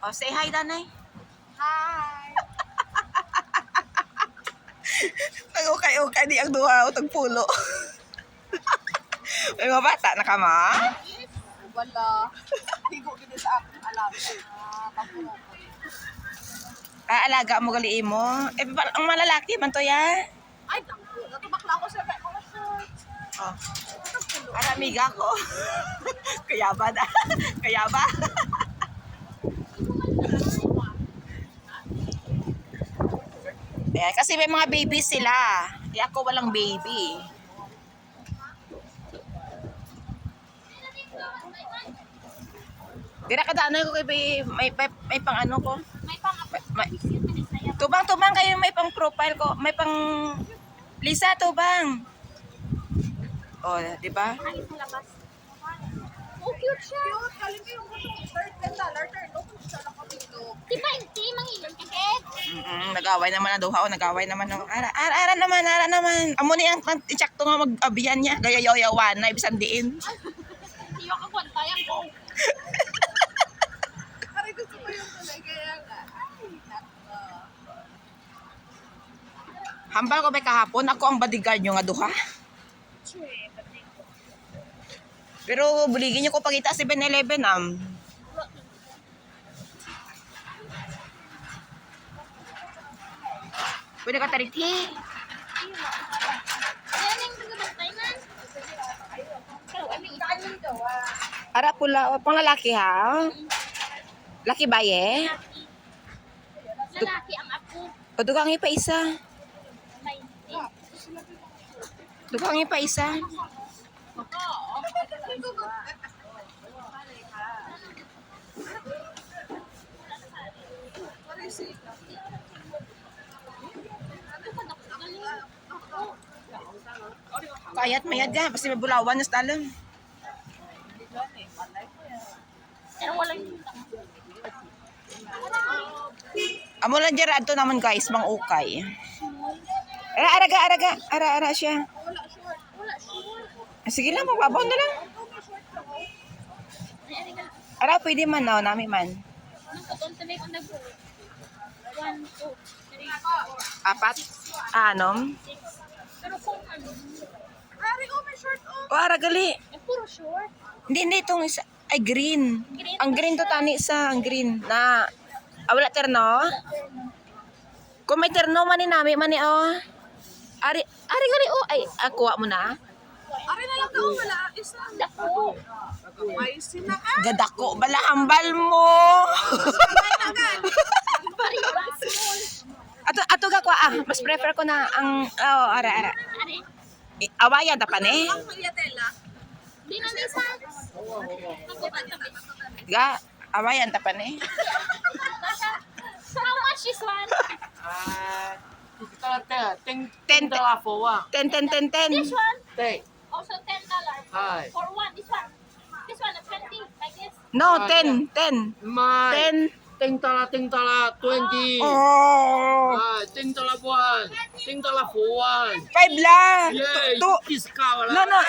Oh, say hi, Danay. Hi! Nag-ukay-ukay di ang duha o tagpulo. May mga bata na ka, ma? Wala. Higo gini sa aking alam. Kapuro ko. Alaga mo gali mo. Ang malalaki man to ya. Ay, dangko. Natubakla ko sa mga shorts. Oh. Para amiga ko. Kaya ba na? Kaya ba? Ayan, kasi may mga baby sila. Eh ako walang baby. Dira ka daan ko kay may pang ano ko. May pang May, tubang kayo may pang profile ko, may pang Lisa tubang. Oh, di ba? Ay, sa labas. Oh, cute siya. Cute. Galing ko yung $10. Turn. Look, siya lang kami look. Di ba, hindi mangilin ka, Kek? Nag-away naman na duha o nag-away naman ng ara naman. Amo ni angitsakto nga mag-abiyan niya. Gaya yawan na ibisan diin. Hindi ako kwantayan ko. Pare gusto ko yung tulay. Kaya nga. Ay, nako. Hambal ko may kahapon, ako ang bodyguard nyo nga duha. Pero buligin niyo ko pagita sa 7-Eleven Pwede ka tarikhi. Yan yung nagabantay man. Pero, I mean, itaan yung gawa. Ara pula, pang lalaki ha. Laki baye. Lalaki ang ako. O dugang ipa isa. May Dugang ipa isa. Kayat mayad ka, basta may bulawan na talang. Pero walang yung Amo lang dyan radto naman guys, mang ukay. Ara siya. Wala short. Wala short. Sige lang, magbabaw na lang. Ara, pwede man na, nami man. Anong katon tabi kung nag-go? 1, 2, 3, 4, Apat. Anom. 6. Pero kung ano? Ari, oh, may short, oh. O, ara gali. Eh, puro short. Hindi, itong isa. Ay, green. Ang green to tani sa, ang green. Na, wala terno. Kung may terno man ni nami man ni, oh. Ari gali, oh. Ay, kuha mo na. Ari na lang ka, oh, wala. Isa. Dako. May sinaka. Gadako, bala, hambal mo. Pari, wala small. Ato ga kwa, mas prefer ko na ang, oh, ara. Ari, Awayan ta pa ni. ang Mariatela. Di na may size. Ga, awayan ta pa ni. How much is one? Ten Ten. dollar for one. 10. This one? Ten. Also $10. Hi. For one, this one. This one, 20, like this. No, 10. My. 10. $10, $20. Oh. $10 one. $10 for one. 5 la. Yeah, Tu- discount. No,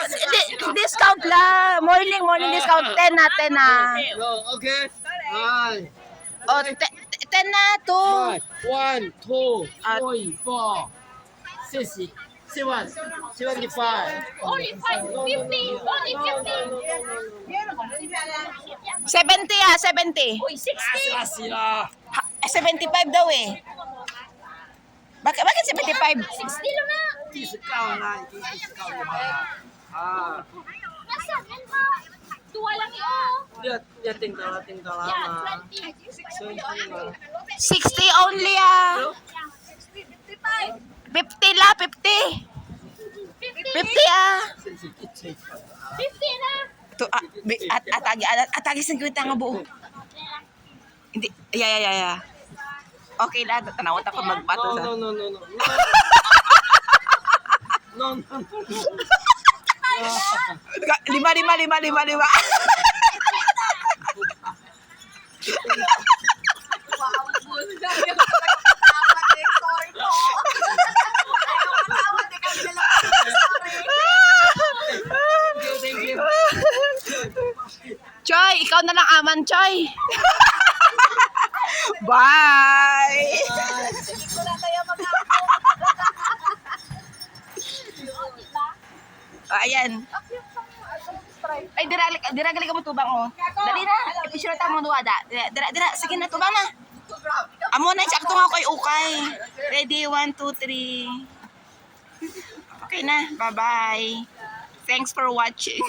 discount la. Morning discount. 10 na. No, okay. Hi. Oh, 10 na to. Hi. 1, 2, 3, 4, 6, 7, 75. Only 5, 50. Only 50. 70 70. Uy, 60. Sila. 75 daw eh. Bakit 75? 60 lang na. Discount na. Discount na. Nasa, ha? Tuwa lang yun. Dia $10. Yeah, 20. 60 only ah. 50 la, 50. 50 ah. 50 na. To atagi sing kwenta nga buo. Hindi, ya. Okay la, tanawat ako magbato sa. No. No. Lima. Thank you. Choy, ikaw na lang aman, Choy. Bye! Hindi ko na tayo Ayan. Ay, dira gali ka mo tubang, oh. Dali na. Ipisura ta mo duwa, da. Dira. Sige na, tubang na. Amo na, sakto nga ko'y ukay. Ready, 1, 2, 3. Okay na, bye-bye. Thanks for watching.